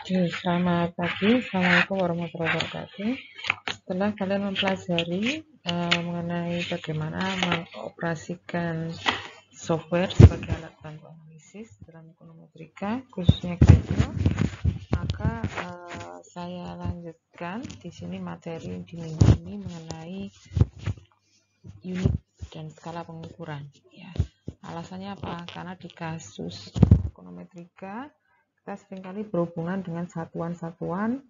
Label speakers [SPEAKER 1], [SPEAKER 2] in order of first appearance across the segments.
[SPEAKER 1] Oke, selamat pagi. Assalamualaikum warahmatullahi wabarakatuh. Setelah kalian mempelajari mengenai bagaimana mengoperasikan software sebagai alat bantu analisis dalam ekonometrika, khususnya Greco, maka saya lanjutkan di sini materi di minggu ini mengenai unit dan skala pengukuran. Ya, alasannya apa? Karena di kasus ekonometrika kita seringkali berhubungan dengan satuan-satuan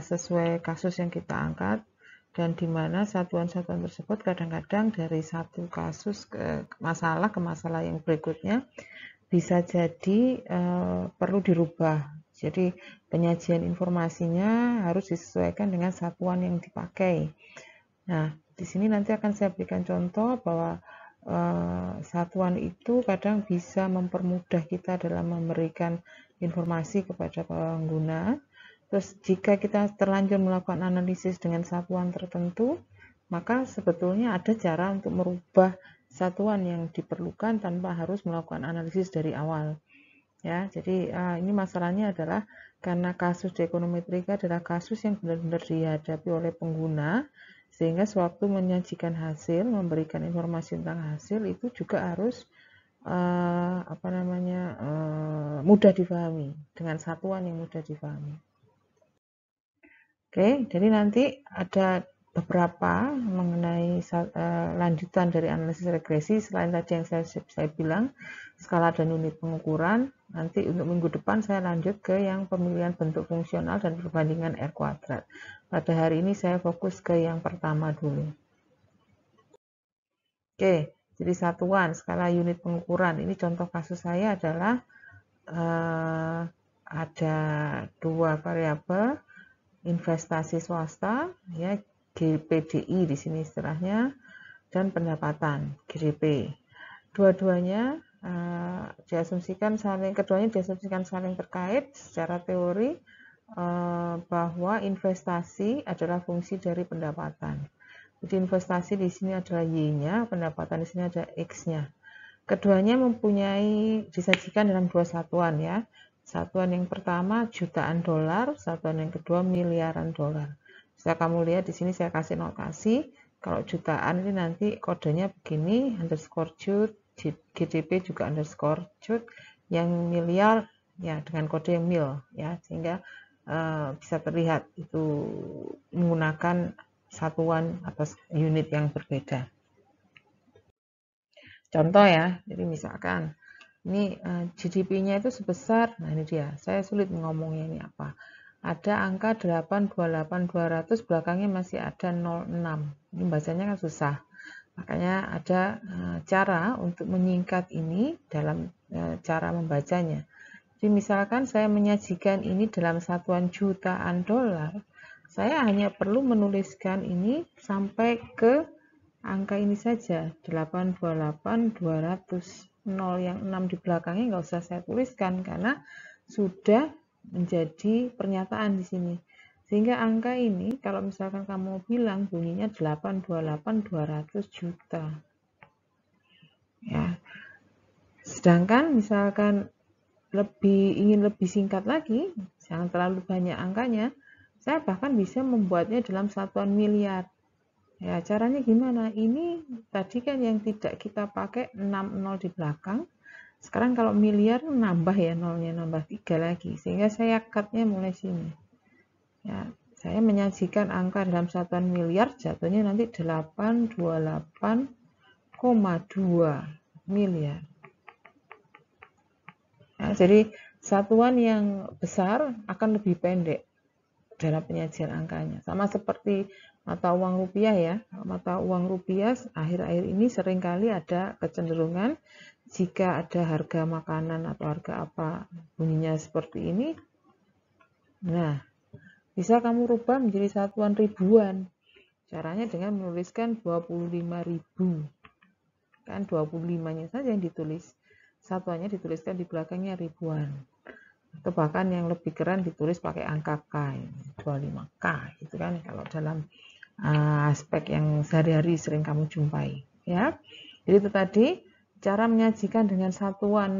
[SPEAKER 1] sesuai kasus yang kita angkat, dan di mana satuan-satuan tersebut kadang-kadang dari satu kasus ke masalah yang berikutnya bisa jadi perlu dirubah. Jadi penyajian informasinya harus disesuaikan dengan satuan yang dipakai. Nah, di sini nanti akan saya berikan contoh bahwa satuan itu kadang bisa mempermudah kita dalam memberikan informasi kepada pengguna. Terus jika kita terlanjur melakukan analisis dengan satuan tertentu, maka sebetulnya ada cara untuk merubah satuan yang diperlukan tanpa harus melakukan analisis dari awal. Ya, jadi ini masalahnya adalah karena kasus di ekonometrika adalah kasus yang benar-benar dihadapi oleh pengguna, sehingga sewaktu menyajikan hasil, memberikan informasi tentang hasil itu juga harus mudah difahami, dengan satuan yang mudah difahami. Oke, jadi nanti ada beberapa mengenai lanjutan dari analisis regresi. Selain tadi yang saya bilang, skala dan unit pengukuran, nanti untuk minggu depan saya lanjut ke yang pemilihan bentuk fungsional dan perbandingan R kuadrat. Pada hari ini saya fokus ke yang pertama dulu. Oke, jadi satuan, skala, unit pengukuran. Ini contoh kasus saya adalah ada dua variabel, investasi swasta, ya, GPDI di sini istilahnya, dan pendapatan, GDP. Keduanya diasumsikan saling terkait secara teori, bahwa investasi adalah fungsi dari pendapatan. Jadi investasi di sini adalah Y-nya, pendapatan di sini ada X-nya. Keduanya disajikan dalam dua satuan, ya. Satuan yang pertama jutaan dolar, satuan yang kedua miliaran dolar. Bisa kamu lihat di sini saya kasih notasi. Kalau jutaan ini nanti kodenya begini, _jut, GDP juga _jut, yang miliar ya dengan kode yang mil, ya, sehingga bisa terlihat itu menggunakan satuan atau unit yang berbeda. Contoh ya, jadi misalkan ini GDP-nya itu sebesar, nah ini dia, saya sulit ngomongnya ini apa. Ada angka 828.200, belakangnya masih ada 06. Ini bacanya kan susah. Makanya ada cara untuk menyingkat ini dalam cara membacanya. Jadi misalkan saya menyajikan ini dalam satuan jutaan dolar, saya hanya perlu menuliskan ini sampai ke angka ini saja, 828.200. 0 yang 6 di belakangnya nggak usah saya tuliskan karena sudah menjadi pernyataan di sini. Sehingga angka ini kalau misalkan kamu bilang bunyinya 828.200 juta. Ya. Sedangkan misalkan ingin lebih singkat lagi, jangan terlalu banyak angkanya, saya bahkan bisa membuatnya dalam satuan miliar. Ya, caranya gimana? Ini tadi kan yang tidak kita pakai 60 di belakang. Sekarang kalau miliar nambah ya, nolnya nambah 3 lagi. Sehingga saya cutnya mulai sini. Ya, saya menyajikan angka dalam satuan miliar, jatuhnya nanti 828,2 miliar. Ya, jadi satuan yang besar akan lebih pendek dalam penyajian angkanya. Sama seperti mata uang rupiah ya. Mata uang rupiah akhir-akhir ini seringkali ada kecenderungan jika ada harga makanan atau harga apa bunyinya seperti ini. Nah, bisa kamu rubah menjadi satuan ribuan. Caranya dengan menuliskan 25.000. Kan 25-nya saja yang ditulis. Satuannya dituliskan di belakangnya ribuan. Atau bahkan yang lebih keren ditulis pakai angka K, 25K, itu kan kalau dalam aspek yang sehari-hari sering kamu jumpai, ya. Jadi itu tadi cara menyajikan dengan satuan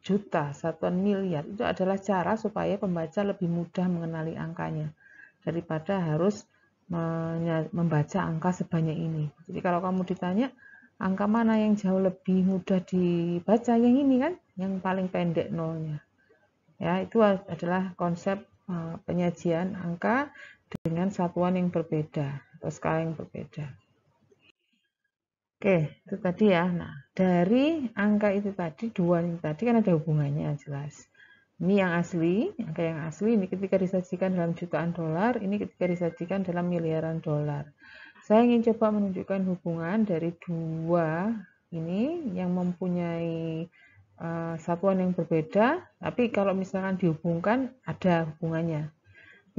[SPEAKER 1] juta, satuan miliar, itu adalah cara supaya pembaca lebih mudah mengenali angkanya daripada harus membaca angka sebanyak ini. Jadi kalau kamu ditanya angka mana yang jauh lebih mudah dibaca, yang ini kan, yang paling pendek nolnya. Ya, itu adalah konsep penyajian angka dengan satuan yang berbeda atau skala yang berbeda. Oke, itu tadi ya. Nah, dari angka itu tadi, dua ini tadi kan ada hubungannya jelas. Ini yang asli, angka yang asli ini ketika disajikan dalam jutaan dolar, ini ketika disajikan dalam miliaran dolar. Saya ingin coba menunjukkan hubungan dari dua ini yang mempunyai satuan yang berbeda, tapi kalau misalkan dihubungkan ada hubungannya.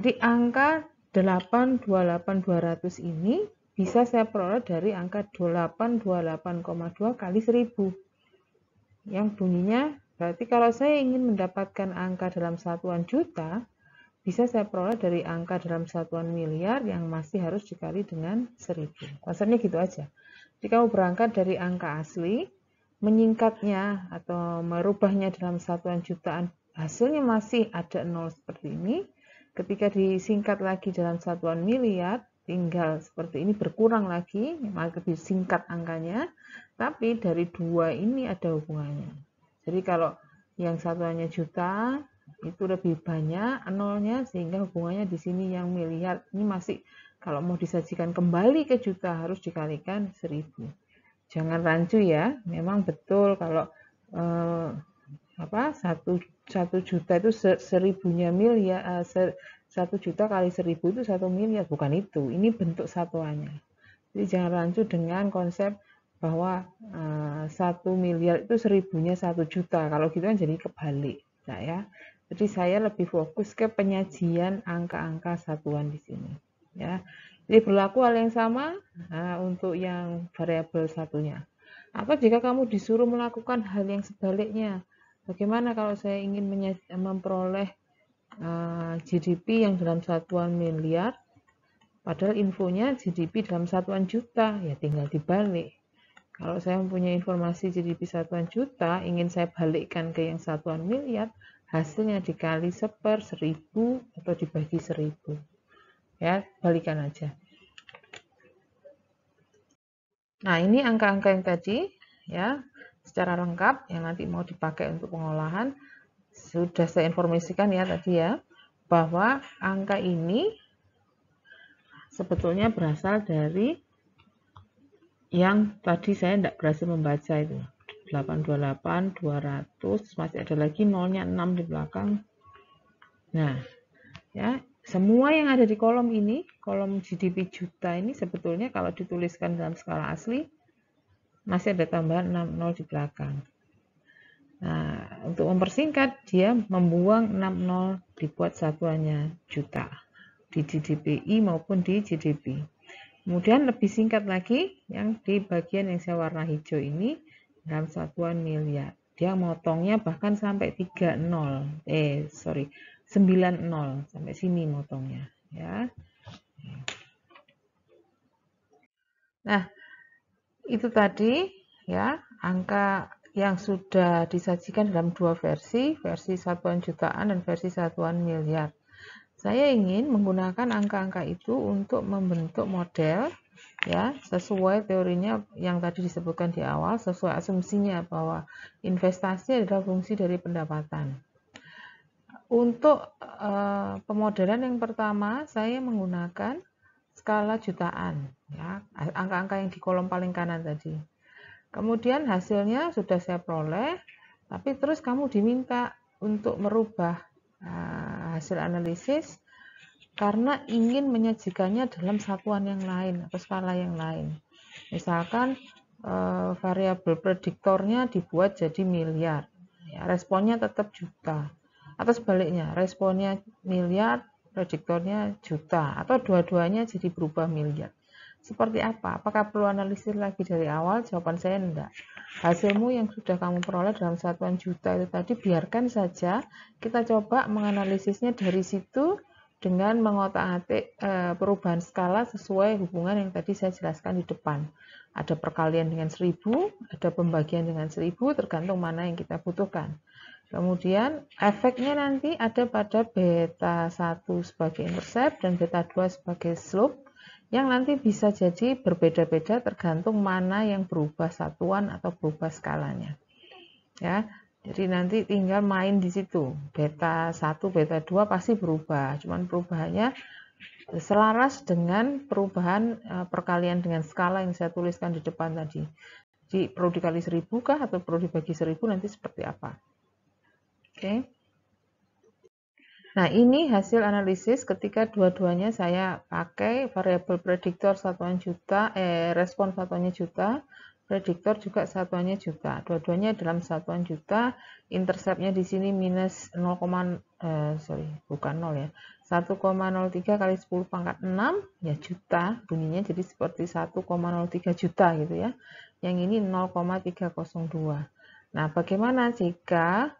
[SPEAKER 1] Jadi angka 828.200 ini bisa saya peroleh dari angka 828,2 kali 1000. Yang bunyinya, berarti kalau saya ingin mendapatkan angka dalam satuan juta, bisa saya peroleh dari angka dalam satuan miliar yang masih harus dikali dengan 1000. Konsepnya gitu aja. Jadi kamu berangkat dari angka asli, menyingkatnya atau merubahnya dalam satuan jutaan, hasilnya masih ada 0 seperti ini. Ketika disingkat lagi dalam satuan miliar, tinggal seperti ini, berkurang lagi, maka disingkat angkanya, tapi dari dua ini ada hubungannya. Jadi kalau yang satuannya juta, itu lebih banyak nolnya, sehingga hubungannya di sini yang miliar, ini masih, kalau mau disajikan kembali ke juta, harus dikalikan 1000. Jangan rancu ya, memang betul kalau 1 juta itu 1000-nya miliar, 1 juta kali 1000 itu 1 miliar, bukan itu, ini bentuk satuannya. Jadi jangan rancu dengan konsep bahwa 1 miliar itu 1000-nya 1 juta, kalau gitu kan jadi kebalik. Nah, ya. Jadi saya lebih fokus ke penyajian angka-angka satuan di sini. Ya. Jadi berlaku hal yang sama untuk yang variabel satunya. Atau jika kamu disuruh melakukan hal yang sebaliknya, bagaimana kalau saya ingin memperoleh GDP yang dalam satuan miliar, padahal infonya GDP dalam satuan juta, ya tinggal dibalik. Kalau saya mempunyai informasi GDP satuan juta, ingin saya balikkan ke yang satuan miliar, hasilnya dikali 1/1000 atau dibagi 1000. Ya, balikan aja. Nah, ini angka-angka yang tadi, ya, secara lengkap yang nanti mau dipakai untuk pengolahan. Sudah saya informasikan ya tadi ya, bahwa angka ini sebetulnya berasal dari yang tadi saya tidak berhasil membaca itu. 828.200, masih ada lagi nolnya 6 di belakang. Nah, ya, semua yang ada di kolom ini, kolom GDP juta ini sebetulnya kalau dituliskan dalam skala asli, masih ada tambahan 60 di belakang. Nah, untuk mempersingkat, dia membuang 60 dibuat satuannya juta di GDPI maupun di GDP. Kemudian lebih singkat lagi, yang di bagian yang saya warna hijau ini, dalam satuan miliar. Dia motongnya bahkan sampai 9 0 sampai sini motongnya, ya. Nah, itu tadi ya angka yang sudah disajikan dalam dua versi satuan jutaan dan versi satuan miliar. Saya ingin menggunakan angka-angka itu untuk membentuk model ya sesuai teorinya yang tadi disebutkan di awal, sesuai asumsinya bahwa investasi adalah fungsi dari pendapatan. Untuk pemodelan yang pertama, saya menggunakan skala jutaan, ya, angka-angka yang di kolom paling kanan tadi. Kemudian hasilnya sudah saya peroleh, tapi terus kamu diminta untuk merubah hasil analisis karena ingin menyajikannya dalam satuan yang lain atau skala yang lain. Misalkan variabel prediktornya dibuat jadi miliar, ya, responnya tetap juta. Atau sebaliknya, responnya miliar, prediktornya juta, atau dua-duanya jadi berubah miliar. Seperti apa? Apakah perlu analisis lagi dari awal? Jawaban saya enggak. Hasilmu yang sudah kamu peroleh dalam satuan juta itu tadi biarkan saja. Kita coba menganalisisnya dari situ dengan mengotak-atik perubahan skala sesuai hubungan yang tadi saya jelaskan di depan. Ada perkalian dengan 1000, ada pembagian dengan 1000, tergantung mana yang kita butuhkan. Kemudian efeknya nanti ada pada beta 1 sebagai intercept dan beta 2 sebagai slope, yang nanti bisa jadi berbeda-beda tergantung mana yang berubah satuan atau berubah skalanya. Ya, jadi nanti tinggal main di situ. Beta 1, beta 2 pasti berubah. Cuman perubahannya selaras dengan perubahan perkalian dengan skala yang saya tuliskan di depan tadi. Jadi perlu dikali 1000 kah atau perlu dibagi 1000 nanti seperti apa. Oke. Nah, ini hasil analisis ketika dua-duanya saya pakai variabel prediktor satuan juta, respon satuannya juta, prediktor juga satuannya juta. Dua-duanya dalam satuan juta, interceptnya di sini minus 0, bukan 0 ya. 1,03 kali 10 pangkat 6 ya juta, bunyinya jadi seperti 1,03 juta gitu ya. Yang ini 0,302. Nah, bagaimana jika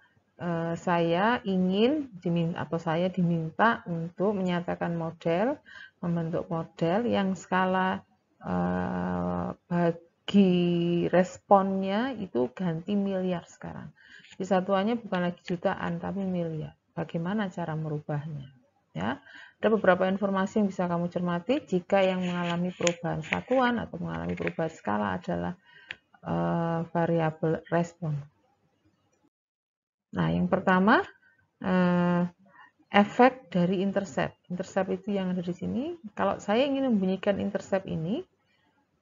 [SPEAKER 1] saya diminta untuk menyatakan model, membentuk model yang skala bagi responnya itu ganti miliar sekarang. Di satuannya bukan lagi jutaan tapi miliar. Bagaimana cara merubahnya? Ya, ada beberapa informasi yang bisa kamu cermati jika yang mengalami perubahan satuan atau mengalami perubahan skala adalah variabel respon. Nah, yang pertama, efek dari intercept. Intercept itu yang ada di sini. Kalau saya ingin membunyikan intercept ini,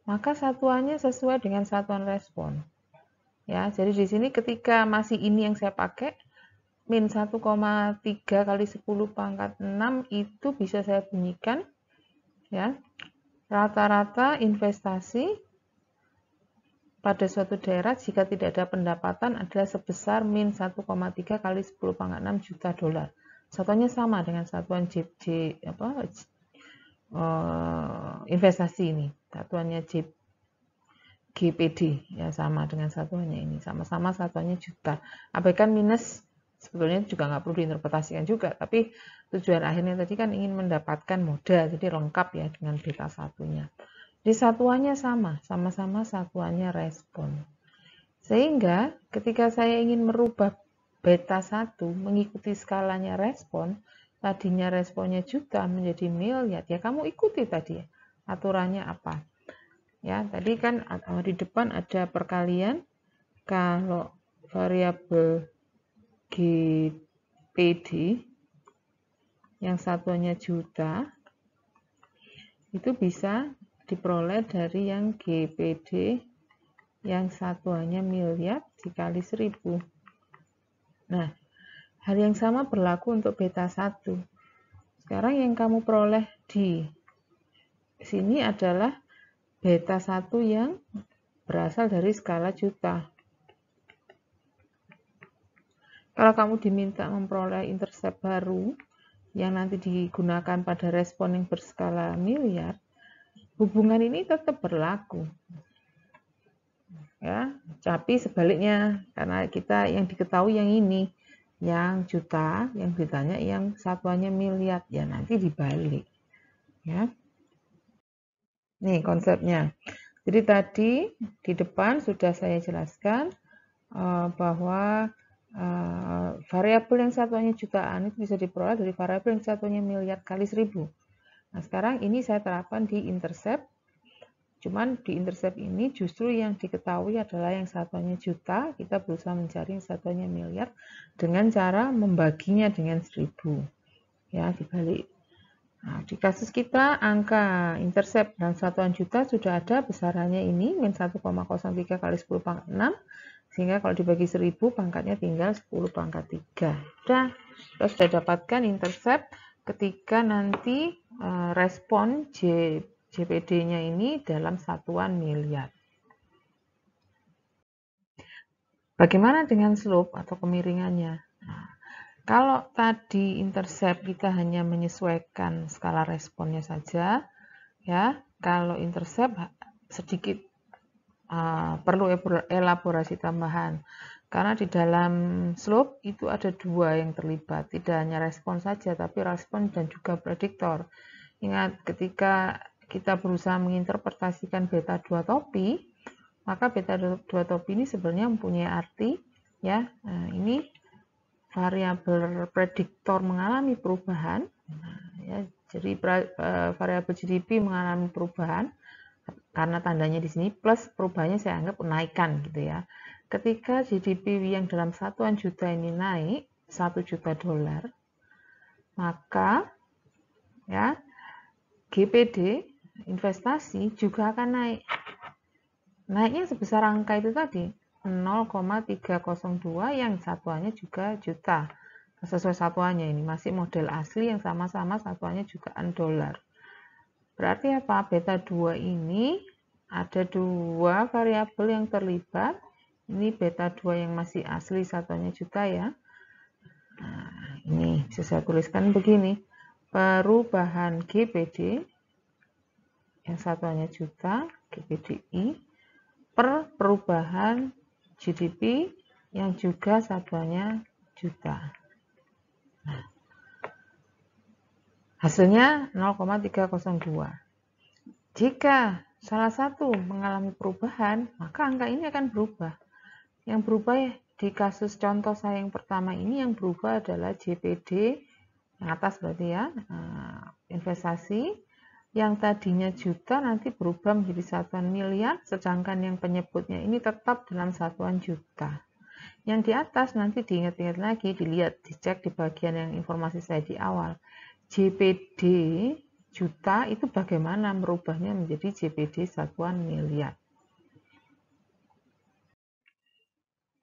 [SPEAKER 1] maka satuannya sesuai dengan satuan respon. Ya, jadi di sini ketika masih ini yang saya pakai, min 1,3 kali 10 pangkat 6 itu bisa saya bunyikan. Ya, rata-rata investasi pada suatu daerah jika tidak ada pendapatan adalah sebesar min 1,3 kali 10 pangkat 6 juta dolar. Satuannya sama dengan satuan investasi ini. Satuannya GPD ya sama dengan satuannya ini. Sama-sama satuannya juta. Abaikan minus sebetulnya juga nggak perlu diinterpretasikan juga. Tapi tujuan akhirnya tadi kan ingin mendapatkan modal. Jadi lengkap ya dengan beta satunya. Di satuannya sama-sama satuannya respon. Sehingga ketika saya ingin merubah beta 1 mengikuti skalanya respon, tadinya responnya juta menjadi miliar, ya kamu ikuti tadi aturannya apa. Ya, tadi kan di depan ada perkalian, kalau variabel GPD yang satuannya juta, itu bisa diperoleh dari yang GPD yang satuannya miliar dikali 1000. Nah, hal yang sama berlaku untuk beta 1. Sekarang yang kamu peroleh di sini adalah beta 1 yang berasal dari skala juta. Kalau kamu diminta memperoleh intercept baru yang nanti digunakan pada respon yang berskala miliar, hubungan ini tetap berlaku. Ya, tapi sebaliknya karena kita yang diketahui yang ini, yang juta, yang ditanya yang satuannya miliar, ya nanti dibalik. Ya. Nih konsepnya. Jadi tadi di depan sudah saya jelaskan bahwa variabel yang satuannya jutaan itu bisa diperoleh dari variabel yang satuannya miliar kali 1000. Nah, sekarang ini saya terapkan di intercept. Cuman di intercept ini justru yang diketahui adalah yang satuannya juta, kita berusaha mencari yang satuannya miliar dengan cara membaginya dengan 1000. Ya, dibalik. Nah, di kasus kita angka intercept dan satuan juta sudah ada besarannya ini min 1,03 kali 10 pangkat 6, sehingga kalau dibagi 1000 pangkatnya tinggal 10 pangkat 3. Kita sudah dapatkan intercept ketika nanti respon JPD-nya ini dalam satuan miliar. Bagaimana dengan slope atau kemiringannya? Nah, kalau tadi intercept kita hanya menyesuaikan skala responnya saja, ya. Kalau intercept sedikit perlu elaborasi tambahan. Karena di dalam slope itu ada dua yang terlibat, tidak hanya respon saja, tapi respon dan juga prediktor. Ingat, ketika kita berusaha menginterpretasikan beta 2 topi, maka beta 2 topi ini sebenarnya mempunyai arti, ya. Nah, ini variabel prediktor mengalami perubahan, ya, jadi variabel GDP mengalami perubahan, karena tandanya di sini plus, perubahannya saya anggap kenaikan gitu ya. Ketika GDP yang dalam satuan juta ini naik 1 juta dolar, maka ya GPD investasi juga akan naik. Naiknya sebesar angka itu tadi 0,302 yang satuannya juga juta. Sesuai satuannya ini masih model asli yang sama-sama satuannya jutaan dolar. Berarti apa? Beta 2 ini ada dua variabel yang terlibat. Ini beta 2 yang masih asli satuannya juta ya. Nah, ini bisa saya tuliskan begini. Perubahan GPD yang satuannya juta, GPDI, per perubahan GDP yang juga satuannya juta. Nah, hasilnya 0,302. Jika salah satu mengalami perubahan, maka angka ini akan berubah. Yang berubah ya, di kasus contoh saya yang pertama ini yang berubah adalah JPD yang atas berarti ya, investasi yang tadinya juta nanti berubah menjadi satuan miliar, sedangkan yang penyebutnya ini tetap dalam satuan juta. Yang di atas nanti diingat-ingat lagi, dilihat, dicek di bagian yang informasi saya di awal. JPD juta itu bagaimana merubahnya menjadi JPD satuan miliar.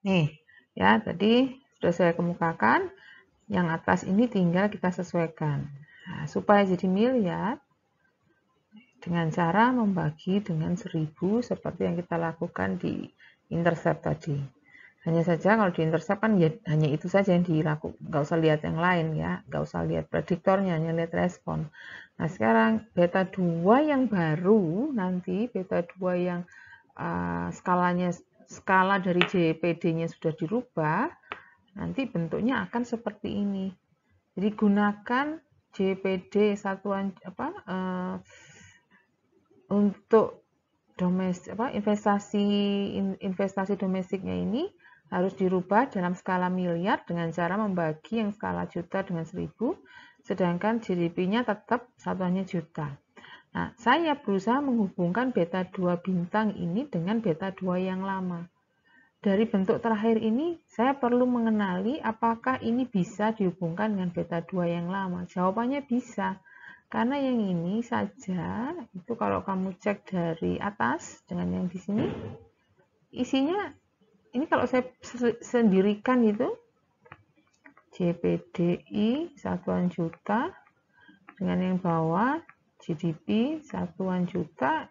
[SPEAKER 1] Nih, ya tadi sudah saya kemukakan, yang atas ini tinggal kita sesuaikan. Nah, supaya jadi miliar, dengan cara membagi dengan 1000 seperti yang kita lakukan di intercept tadi. Hanya saja kalau di intercept kan ya hanya itu saja yang dilakukan, nggak usah lihat yang lain ya, nggak usah lihat prediktornya, hanya lihat respon. Nah sekarang beta 2 yang baru, nanti beta 2 yang skala dari JPD-nya sudah dirubah, nanti bentuknya akan seperti ini. Jadi gunakan JPD satuan untuk investasi domestiknya ini harus dirubah dalam skala miliar dengan cara membagi yang skala juta dengan 1000, sedangkan GDP-nya tetap satuannya juta. Nah, saya berusaha menghubungkan beta 2 bintang ini dengan beta 2 yang lama. Dari bentuk terakhir ini, saya perlu mengenali apakah ini bisa dihubungkan dengan beta 2 yang lama. Jawabannya bisa. Karena yang ini saja, itu kalau kamu cek dari atas dengan yang di sini, isinya, ini kalau saya sendirikan itu, JPDI satuan juta, dengan yang bawah, GDP satuan juta,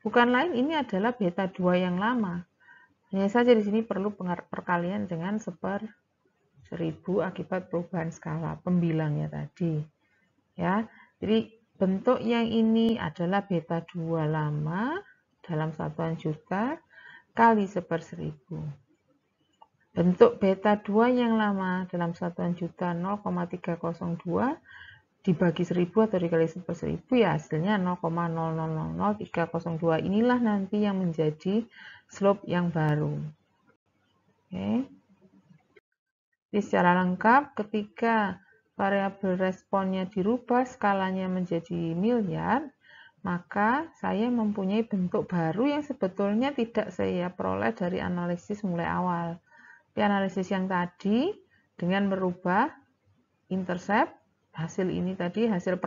[SPEAKER 1] bukan lain ini adalah beta 2 yang lama. Hanya saja di sini perlu perkalian dengan 1000 akibat perubahan skala pembilangnya tadi. Ya, jadi bentuk yang ini adalah beta 2 lama dalam satuan juta kali 1000. Bentuk beta 2 yang lama dalam satuan juta 0,302 dibagi 1000 atau dikali 1000 ya hasilnya 0,000302. Inilah nanti yang menjadi slope yang baru. Oke. Jadi secara lengkap ketika variabel responnya dirubah skalanya menjadi miliar, maka saya mempunyai bentuk baru yang sebetulnya tidak saya peroleh dari analisis mulai awal. Di analisis yang tadi dengan merubah intercept, hasil ini tadi hasil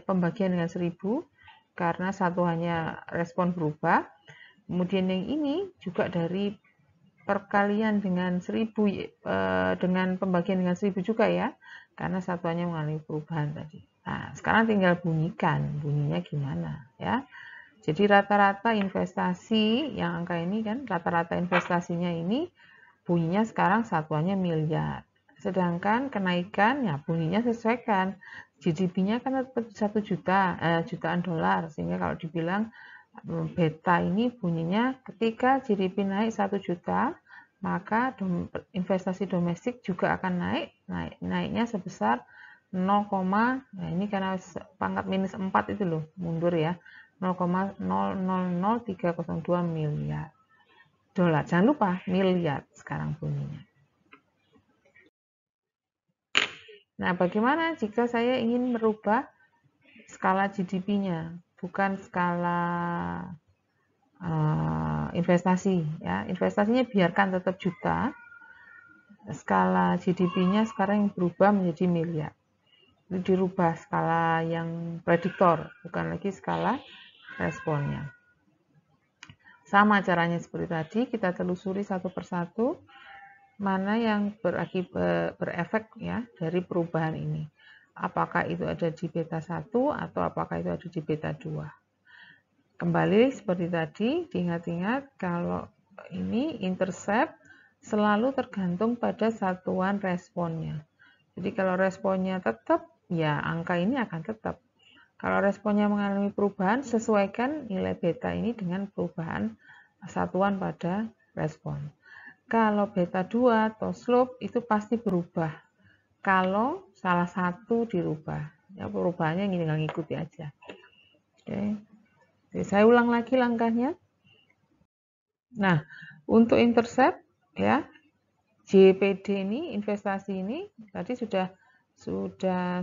[SPEAKER 1] pembagian dengan 1000 karena satuannya respon berubah. Kemudian yang ini juga dari perkalian dengan 1000 dengan pembagian dengan 1000 juga ya, karena satuannya mengalami perubahan tadi. Nah, sekarang tinggal bunyinya gimana ya. Jadi rata-rata investasi yang angka ini kan rata-rata investasinya ini bunyinya sekarang satuannya miliar. Sedangkan kenaikan ya bunyinya sesuaikan. GDP-nya kan tetap 1 juta, jutaan dolar. Sehingga kalau dibilang beta ini bunyinya ketika GDP naik 1 juta, maka investasi domestik juga akan naiknya sebesar 0, nah ini karena pangkat minus 4 itu loh, mundur ya, 0,000302 miliar dolar. Jangan lupa miliar sekarang bunyinya. Nah, bagaimana jika saya ingin merubah skala GDP-nya, bukan skala investasi ya. Investasinya biarkan tetap juta. Skala GDP-nya sekarang yang berubah menjadi miliar. Itu dirubah skala yang prediktor, bukan lagi skala responnya. Sama caranya seperti tadi, kita telusuri satu persatu mana yang berefek ya dari perubahan ini. Apakah itu ada di beta 1 atau apakah itu ada di beta 2. Kembali seperti tadi, diingat-ingat kalau ini intercept selalu tergantung pada satuan responnya. Jadi kalau responnya tetap, ya angka ini akan tetap. Kalau responnya mengalami perubahan, sesuaikan nilai beta ini dengan perubahan satuan pada respon. Kalau beta 2 atau slope itu pasti berubah. Kalau salah satu dirubah, ya perubahannya ini tinggal ngikuti aja. Oke. Jadi, saya ulang lagi langkahnya. Nah, untuk intercept ya, JPD ini, investasi ini tadi sudah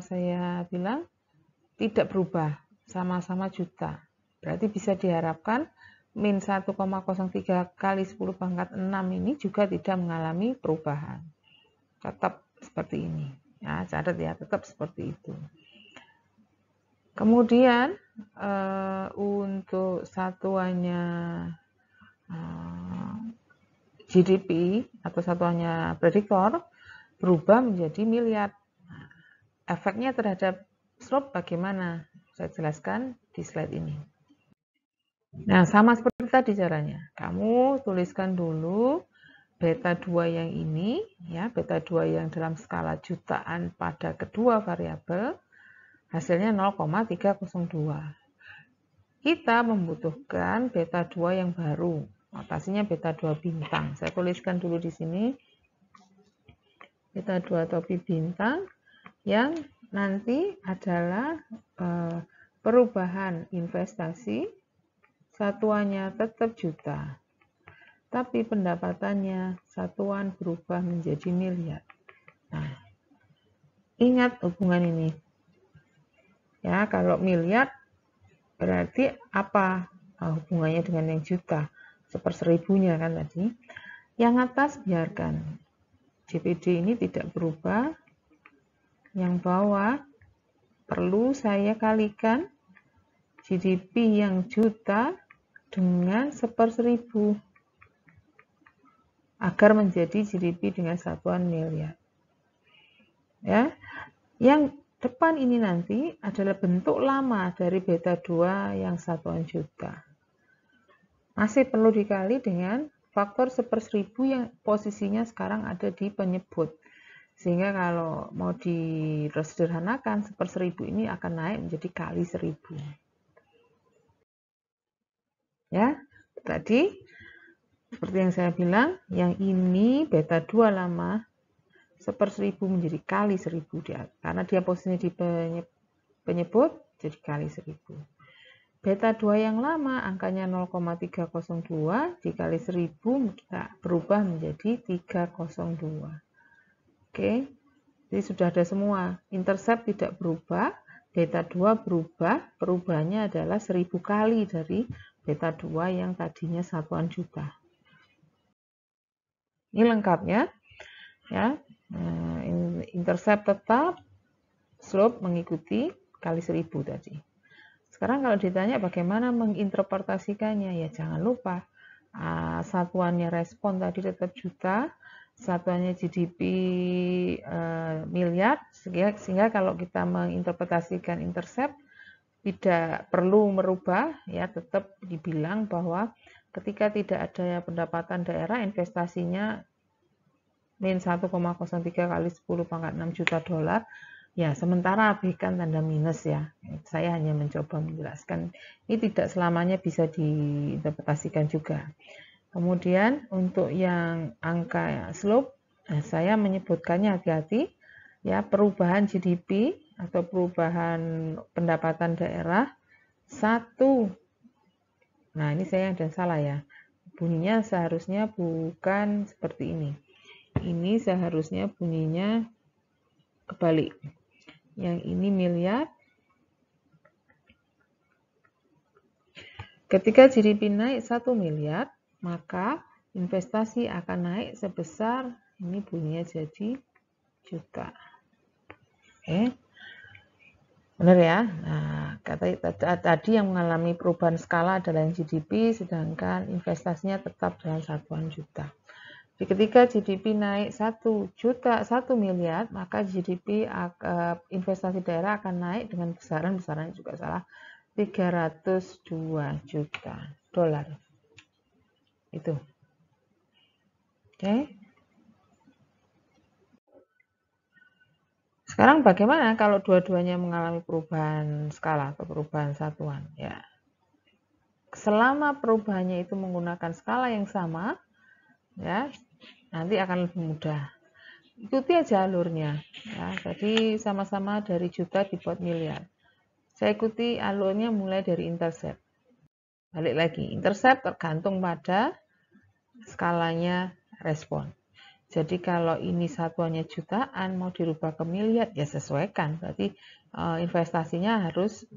[SPEAKER 1] saya bilang tidak berubah, sama-sama juta. Berarti bisa diharapkan min 1,03 kali 10 pangkat 6 ini juga tidak mengalami perubahan. Tetap seperti ini. Ya, catat ya, tetap seperti itu. Kemudian untuk satuannya GDP atau satuannya prediktor berubah menjadi miliar. Efeknya terhadap slope bagaimana? Saya jelaskan di slide ini. Nah, sama seperti tadi caranya. Kamu tuliskan dulu beta 2 yang ini, ya, beta 2 yang dalam skala jutaan pada kedua variabel, hasilnya 0,302. Kita membutuhkan beta 2 yang baru, notasinya beta 2 bintang. Saya tuliskan dulu di sini, beta 2 atau B bintang, yang nanti adalah perubahan investasi, satuannya tetap juta, tapi pendapatannya satuan berubah menjadi miliar. Nah, ingat hubungan ini. Ya, kalau miliar berarti apa hubungannya dengan yang juta? 1/1000-nya kan tadi. Yang atas biarkan. JPD ini tidak berubah. Yang bawah perlu saya kalikan GDP yang juta dengan 1/1000 agar menjadi GDP dengan satuan miliar. Ya. Yang depan ini nanti adalah bentuk lama dari beta 2 yang satuan juta. Masih perlu dikali dengan faktor 1/1000 yang posisinya sekarang ada di penyebut. Sehingga kalau mau disederhanakan, 1/1000 ini akan naik menjadi kali 1000. Ya, tadi seperti yang saya bilang, yang ini beta 2 lama, 1/1000 menjadi kali 1000 dia, karena dia posisinya di penyebut jadi kali 1000. Beta 2 yang lama angkanya 0,302 dikali 1000 kita berubah menjadi 302. Oke. Jadi sudah ada semua. Intercept tidak berubah, beta 2 berubah, perubahannya adalah 1000 kali dari beta 2 yang tadinya satuan juta. Ini lengkapnya. Ya. Intercept tetap, slope mengikuti kali 1000 tadi. Sekarang kalau ditanya bagaimana menginterpretasikannya, ya jangan lupa satuannya respon tadi tetap juta, satuannya GDP miliar, sehingga kalau kita menginterpretasikan intercept tidak perlu merubah, ya tetap dibilang bahwa ketika tidak ada pendapatan daerah, investasinya min 1,03 kali 10 pangkat 6 juta dolar, ya sementara abaikan tanda minus ya. Saya hanya mencoba menjelaskan, ini tidak selamanya bisa diinterpretasikan juga. Kemudian untuk yang angka slope, saya menyebutkannya hati-hati ya, perubahan GDP atau perubahan pendapatan daerah 1. Nah, ini saya yang salah ya. Bunyinya seharusnya bukan seperti ini. Ini seharusnya bunyinya kebalik. Yang ini miliar. Ketika GDP naik 1 miliar, maka investasi akan naik sebesar, ini bunyinya jadi juta. Oke. Benar ya? Nah, tadi yang mengalami perubahan skala adalah yang GDP, sedangkan investasinya tetap dalam satuan juta. Jadi ketika GDP naik 1 juta, 1 miliar, maka GDP investasi daerah akan naik dengan besaran juga salah, 302 juta dolar. Itu. Oke. Sekarang bagaimana kalau dua-duanya mengalami perubahan skala atau perubahan satuan? Ya. Selama perubahannya itu menggunakan skala yang sama, ya, nanti akan lebih mudah. Ikuti aja alurnya. Ya, jadi sama-sama dari juta dibuat miliar. Saya ikuti alurnya mulai dari intercept. Balik lagi, intercept tergantung pada skalanya respon. Jadi kalau ini satuannya jutaan mau dirubah ke miliar, ya sesuaikan. Berarti investasinya harus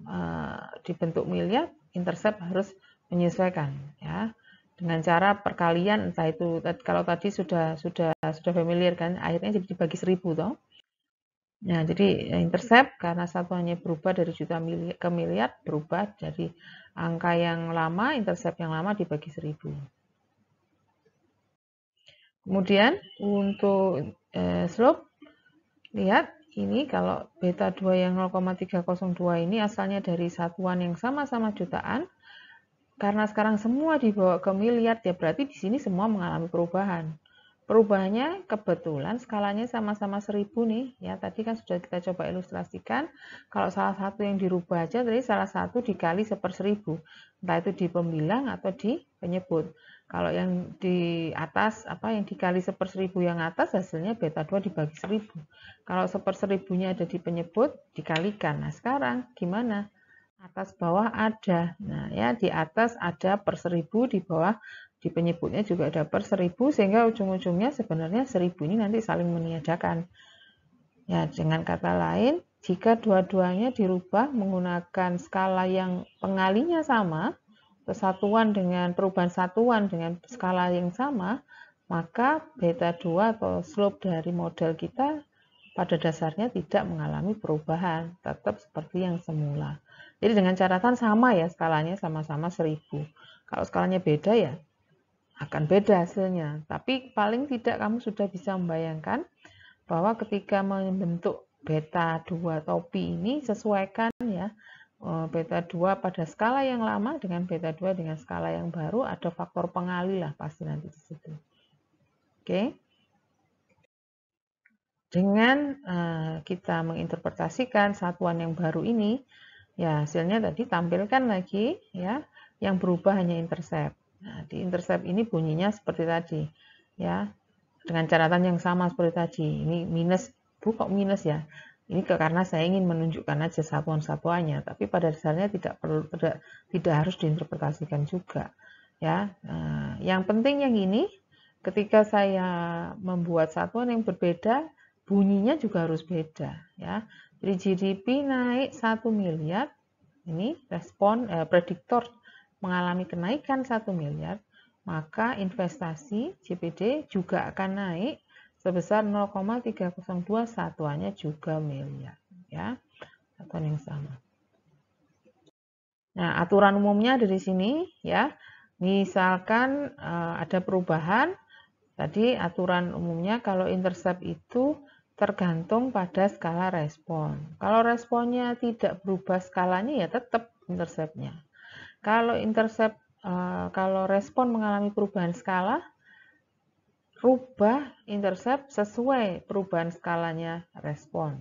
[SPEAKER 1] dibentuk miliar, intercept harus menyesuaikan ya. Dengan cara perkalian, entah itu kalau tadi sudah familiar kan, akhirnya jadi dibagi 1000 toh. Nah, jadi intercept karena satuannya berubah dari juta ke miliar, berubah jadi angka yang lama, intercept yang lama dibagi 1000. Kemudian untuk slope, lihat ini kalau beta 2 yang 0,302 ini asalnya dari satuan yang sama-sama jutaan. Karena sekarang semua dibawa ke miliar, ya berarti di sini semua mengalami perubahan. Perubahannya kebetulan skalanya sama-sama 1000 nih. Ya, tadi kan sudah kita coba ilustrasikan. Kalau salah satu yang dirubah aja, tadi salah satu dikali 1/1000. Entah itu di pembilang atau di penyebut. Kalau yang di atas, yang dikali 1/1000 yang atas, hasilnya beta 2 dibagi 1000. Kalau 1/1000-nya ada di penyebut, dikalikan. Nah, sekarang gimana? Atas bawah ada. Nah, ya di atas ada per 1000, di bawah di penyebutnya juga ada per 1000, sehingga ujung-ujungnya sebenarnya 1000 ini nanti saling meniadakan. Ya, dengan kata lain, jika dua-duanya dirubah menggunakan skala yang pengalinya sama, satuan dengan perubahan satuan dengan skala yang sama, maka beta 2 atau slope dari model kita pada dasarnya tidak mengalami perubahan, tetap seperti yang semula. Jadi dengan catatan sama ya, skalanya sama-sama 1000. Kalau skalanya beda ya akan beda hasilnya. Tapi paling tidak kamu sudah bisa membayangkan bahwa ketika membentuk beta 2 atau pi ini sesuaikan ya, beta 2 pada skala yang lama dengan beta 2 dengan skala yang baru, ada faktor pengali lah pasti nanti di situ. Oke. Dengan kita menginterpretasikan satuan yang baru ini, ya hasilnya tadi tampilkan lagi ya, yang berubah hanya intercept. Nah, di intercept ini bunyinya seperti tadi ya, dengan catatan yang sama seperti tadi. Ini minus, kok minus ya? Ini karena saya ingin menunjukkan aja satuan-satuannya, tapi pada dasarnya tidak harus diinterpretasikan juga ya. Nah, yang penting yang ini, ketika saya membuat satuan yang berbeda, bunyinya juga harus beda ya. Jadi GDP naik 1 miliar, ini respon prediktor mengalami kenaikan 1 miliar, maka investasi JPD juga akan naik sebesar 0,302, satuannya juga miliar ya. Satuan yang sama. Nah, aturan umumnya dari sini ya. Misalkan ada perubahan, tadi aturan umumnya kalau intercept itu tergantung pada skala respon. Kalau responnya tidak berubah skalanya, ya tetap interceptnya. Kalau kalau respon mengalami perubahan skala, rubah intercept sesuai perubahan skalanya respon.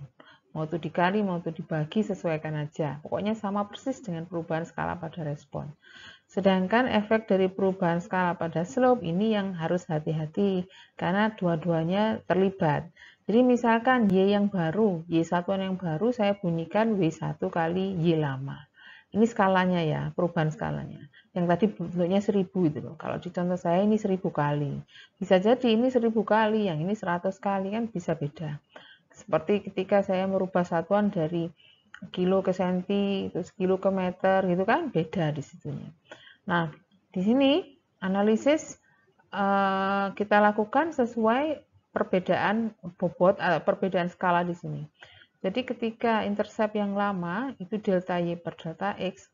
[SPEAKER 1] Mau itu dikali, mau itu dibagi, sesuaikan aja. Pokoknya sama persis dengan perubahan skala pada respon. Sedangkan efek dari perubahan skala pada slope ini yang harus hati-hati karena dua-duanya terlibat. Jadi misalkan Y yang baru, Y satuan yang baru saya bunyikan W1 kali Y lama. Ini skalanya ya, perubahan skalanya. Yang tadi bentuknya 1000 itu loh. Kalau di contoh saya ini 1000 kali. Bisa jadi ini 1000 kali, yang ini 100 kali, kan bisa beda. Seperti ketika saya merubah satuan dari kilo ke senti, terus kilo ke meter, gitu kan beda di situnya. Nah, di sini analisis kita lakukan sesuai perbedaan bobot, perbedaan skala di sini. Jadi ketika intercept yang lama itu delta Y per delta X,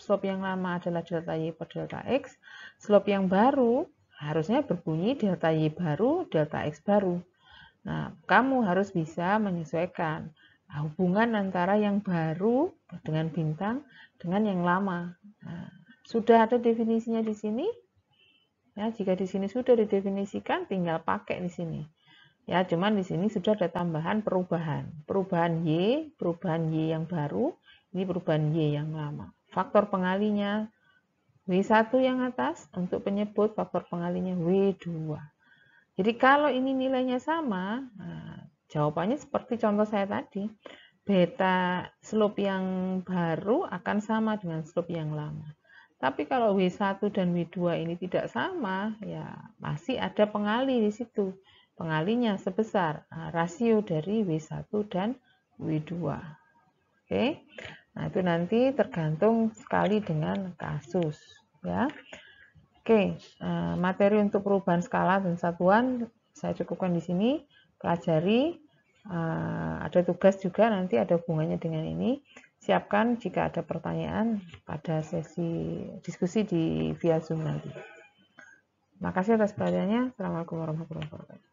[SPEAKER 1] slope yang lama adalah delta Y per delta X, slope yang baru harusnya berbunyi delta Y baru, delta X baru. Nah, kamu harus bisa menyesuaikan hubungan antara yang baru dengan bintang dengan yang lama. Nah, sudah ada definisinya di sini. Ya, jika di sini sudah didefinisikan, tinggal pakai di sini. Ya, cuman di sini sudah ada tambahan perubahan. Perubahan Y yang baru, ini perubahan Y yang lama. Faktor pengalinya W1 yang atas, untuk penyebut faktor pengalinya W2. Jadi kalau ini nilainya sama, nah, jawabannya seperti contoh saya tadi. Beta slope yang baru akan sama dengan slope yang lama. Tapi kalau W1 dan W2 ini tidak sama, ya masih ada pengali di situ. Pengalinya sebesar rasio dari W1 dan W2. Oke. Nah, itu nanti tergantung sekali dengan kasus, ya. Oke, materi untuk perubahan skala dan satuan saya cukupkan di sini. Pelajari, ada tugas juga nanti ada hubungannya dengan ini. Siapkan jika ada pertanyaan pada sesi diskusi di via Zoom nanti. Terima kasih atas perhatiannya. Assalamualaikum warahmatullahi wabarakatuh.